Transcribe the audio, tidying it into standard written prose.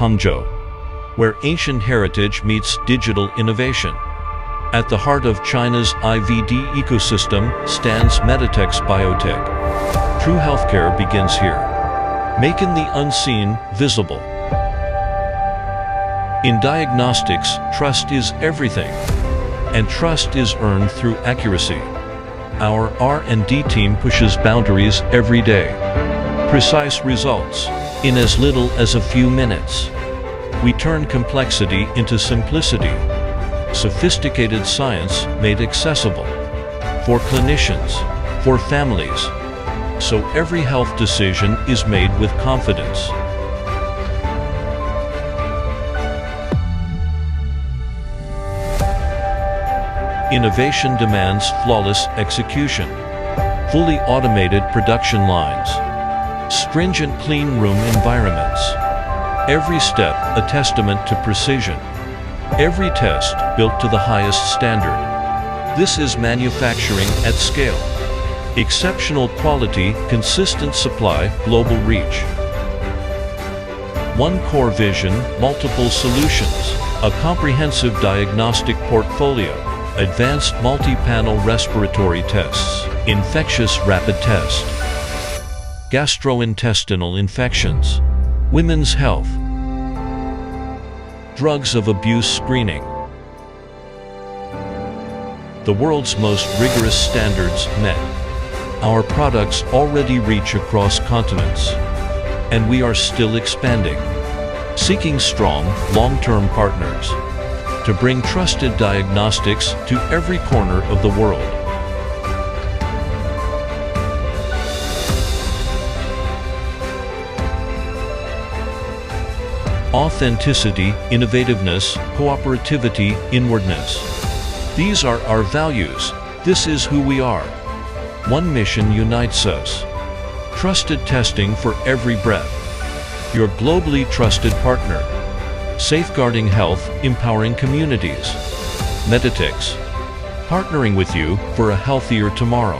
Hangzhou, where ancient heritage meets digital innovation. At the heart of China's IVD ecosystem stands Medotex Biotech. True healthcare begins here, making the unseen visible. In diagnostics, trust is everything, and trust is earned through accuracy. Our R&D team pushes boundaries every day. Precise results in as little as a few minutes. We turn complexity into simplicity. Sophisticated science made accessible. For clinicians, for families. So every health decision is made with confidence. Innovation demands flawless execution. Fully automated production lines. Stringent clean room environments. Every step a testament to precision. Every test built to the highest standard. This is manufacturing at scale. Exceptional quality, consistent supply, global reach. One core vision, multiple solutions. A comprehensive diagnostic portfolio. Advanced multi-panel respiratory tests. Infectious rapid test. Gastrointestinal infections. Women's health. Drugs of abuse screening. The world's most rigorous standards met. Our products already reach across continents, and we are still expanding, seeking strong, long-term partners to bring trusted diagnostics to every corner of the world. Authenticity, innovativeness, cooperativity, inwardness. These are our values. This is who we are. One mission unites us. Trusted testing for every breath. Your globally trusted partner. Safeguarding health, empowering communities. Medotex. Partnering with you for a healthier tomorrow.